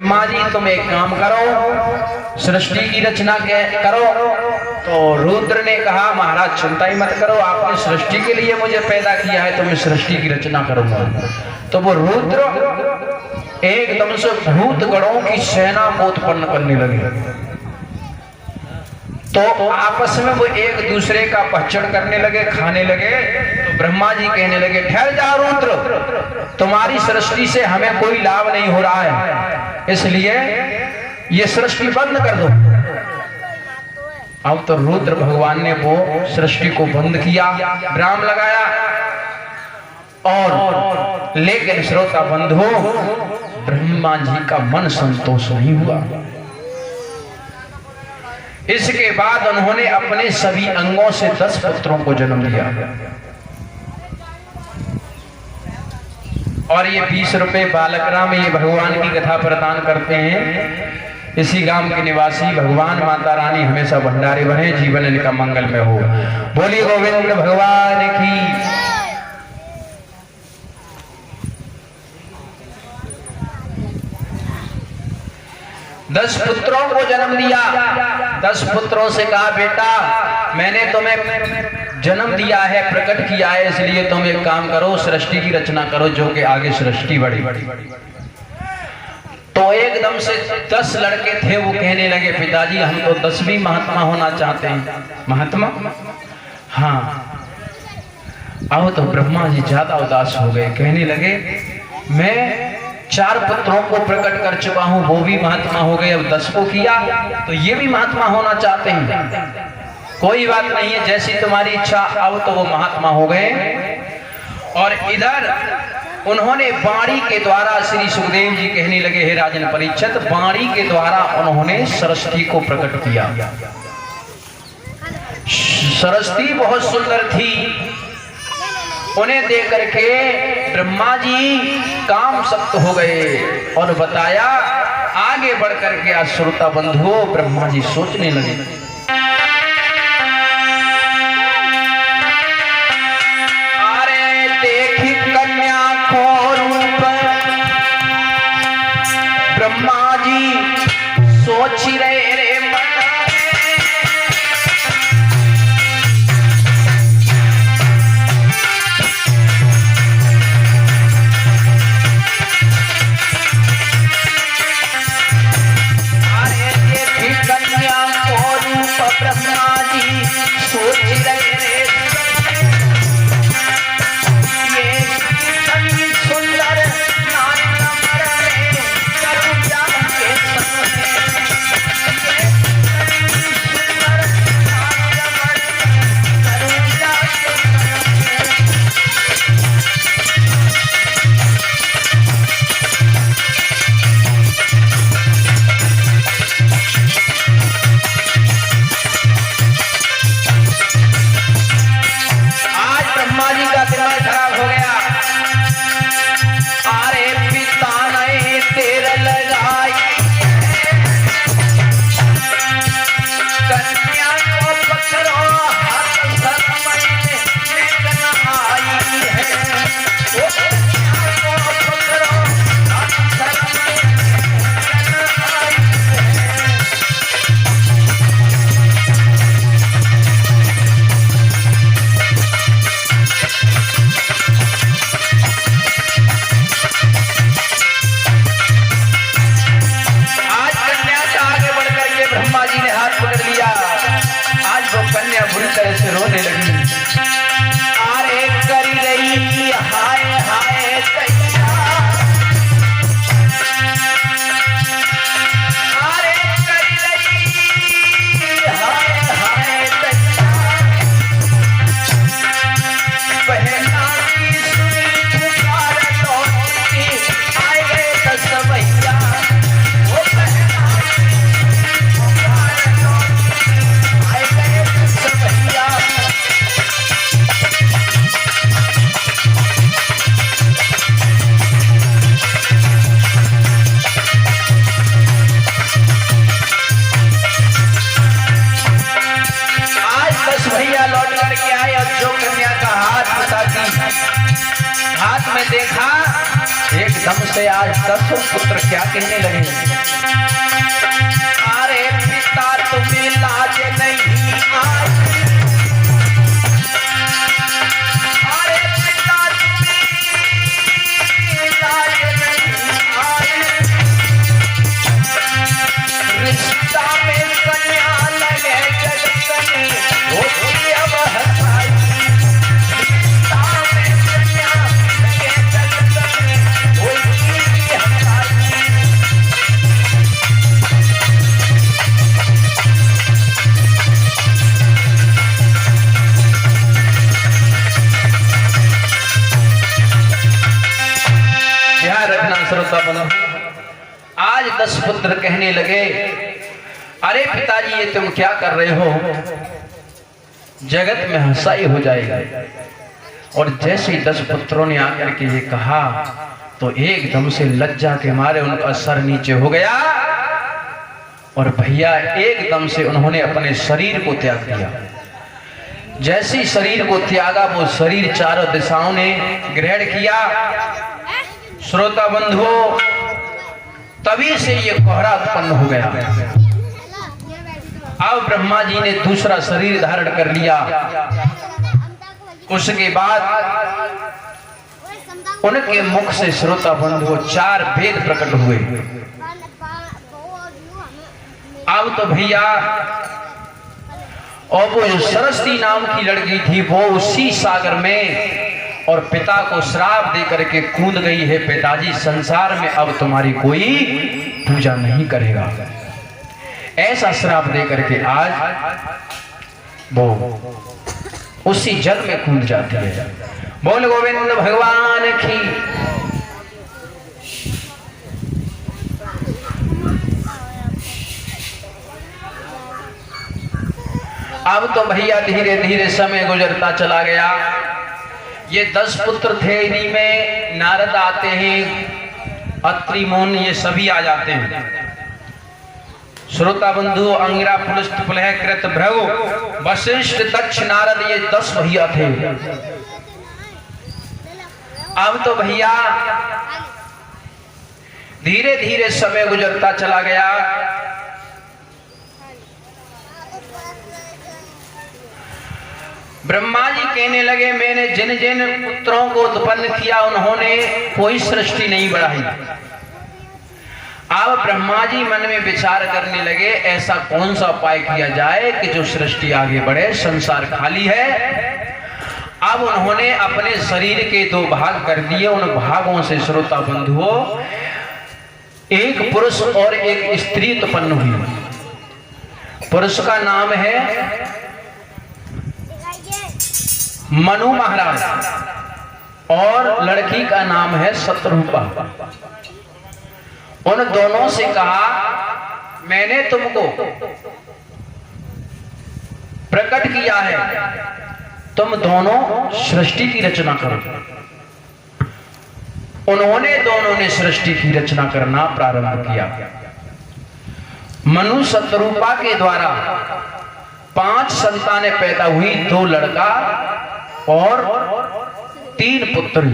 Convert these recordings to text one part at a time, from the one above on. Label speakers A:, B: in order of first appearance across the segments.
A: ब्रह्मा जी तुम एक काम करो, सृष्टि की रचना करो। तो रुद्र ने कहा महाराज चिंता ही मत करो, आपने सृष्टि के लिए मुझे पैदा किया है तो मैं सृष्टि की रचना करूंगा। तो वो रुद्र एकदम से भूत गणों की सेना को उत्पन्न करने लगे। तो आपस में वो एक दूसरे का पहचान करने लगे, खाने लगे। तो ब्रह्मा जी कहने लगे ठहर जाओ रुद्र, तुम्हारी सृष्टि से हमें कोई लाभ नहीं हो रहा है, इसलिए ये सृष्टि बंद कर दो। अब तो रुद्र भगवान ने वो सृष्टि को बंद किया, विराम लगाया। और लेकिन श्रोता बंधु, ब्रह्मा जी का मन संतोष नहीं हुआ। इसके बाद उन्होंने अपने सभी अंगों से 10 पुत्रों को जन्म दिया। और ये 20 रुपए बालक राम ये भगवान की कथा प्रदान करते हैं। इसी गांव के निवासी भगवान माता रानी हमेशा भंडारे बने, जीवन इनका मंगलमय हो। बोलिए गोविंद भगवान की। 10 पुत्रों को जन्म दिया। 10 पुत्रों से कहा बेटा मैंने तुम्हें जन्म दिया है, प्रकट किया है, इसलिए तुम एक काम करो, सृष्टि की रचना करो जो कि आगे सृष्टि बढ़ी। तो एकदम से 10 लड़के थे, वो कहने लगे पिताजी हम तो 10वीं महात्मा होना चाहते हैं। महात्मा? हाँ। अब तो ब्रह्मा जी ज्यादा उदास हो गए, कहने लगे मैं 4 पुत्रों को प्रकट कर चुका हूं, वो भी महात्मा हो गए, अब 10 को किया तो ये भी महात्मा होना चाहते हैं। कोई बात नहीं है, जैसी तुम्हारी इच्छा। अब तो वो महात्मा हो गए। और इधर उन्होंने वाणी के द्वारा, श्री सुखदेव जी कहने लगे हे राजन परीक्षित, वाणी के द्वारा उन्होंने सरस्वती को प्रकट किया। सरस्वती बहुत सुंदर थी, उन्हें देख करके ब्रह्मा जी काम सख्त हो गए। और बताया आगे बढ़ करके श्रोता बंधु, ब्रह्मा जी सोचने लगे अरे देखी कन्या को रूप, ब्रह्मा जी सोच रहे रे से आज 10 पुत्र क्या कहने लगे, अरे पिता तुम्हें लाज नहीं आई, अरे पिता तुम्हें लाज नहीं आई, रिश्ता में कन्या लगे जगत में होती अब हसाई, आज 10 पुत्र कहने लगे, अरे पिताजी ये तुम क्या कर रहे हो, जगत में हंसाई हो जाएगी। और जैसे ही 10 पुत्रों ने आकर के ये कहा तो एकदम से लज्जा के मारे उनका सर नीचे हो गया और भैया एकदम से उन्होंने अपने शरीर को त्याग दिया। जैसे ही शरीर को त्यागा वो शरीर चारों दिशाओं ने ग्रहण किया। श्रोता बंधुओं, तभी से ये कोहरा उत्पन्न हो गया। अब ब्रह्मा जी ने दूसरा शरीर धारण कर लिया। उसके बाद उनके मुख से श्रोता बंधुओं 4 वेद प्रकट हुए। अब तो भैया और वो जो सरस्वती नाम की लड़की थी वो उसी सागर में और पिता को श्राप दे करके कूद गई है, पिताजी संसार में अब तुम्हारी कोई पूजा नहीं करेगा। ऐसा श्राप दे करके आज वो उसी जल में कूद जाती है। बोल गोविंद भगवान की। अब तो भैया धीरे धीरे समय गुजरता चला गया। ये 10 पुत्र थे, इन्हीं में नारद आते हैं, अत्रि मुनि ये सभी आ जाते हैं। श्रोता बंधु, अंगिरा पुलस्त पुलह कृत भृगु वशिष्ठ दक्ष नारद ये 10 भैया थे। अब तो भैया धीरे धीरे समय गुजरता चला गया। ब्रह्मा जी कहने लगे, मैंने जिन जिन पुत्रों को उत्पन्न किया उन्होंने कोई सृष्टि नहीं बढ़ाई। अब ब्रह्मा जी मन में विचार करने लगे, ऐसा कौन सा उपाय किया जाए कि जो सृष्टि आगे बढ़े, संसार खाली है। अब उन्होंने अपने शरीर के 2 भाग कर दिए। उन भागों से श्रोता बंधुओं एक पुरुष और एक स्त्री उत्पन्न हुई। पुरुष का नाम है मनु महाराज और लड़की का नाम है शत्रुपा। उन दोनों से कहा, मैंने तुमको प्रकट किया है, तुम दोनों सृष्टि की रचना करो। उन्होंने दोनों ने सृष्टि की रचना करना प्रारंभ किया। मनु शत्रुपा के द्वारा 5 संतानें पैदा हुई, 2 लड़का और 3 पुत्री।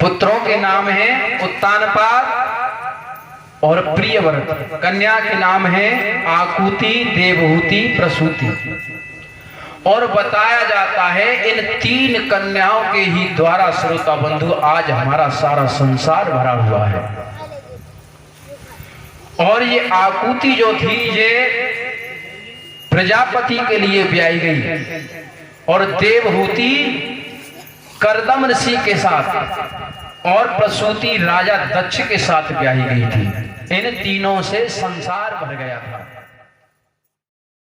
A: पुत्रों के नाम हैं उत्तानपाद और प्रियव्रत। कन्या के नाम है आकुति, देवहूति, प्रसूति। और बताया जाता है इन 3 कन्याओं के ही द्वारा श्रोता बंधु आज हमारा सारा संसार भरा हुआ है। और ये आकुति जो थी ये प्रजापति के लिए ब्याही गई और देवहूति कर्दम ऋषि के साथ और प्रसूति राजा दक्ष के साथ ब्याही गई थी। इन तीनों से संसार भर गया था।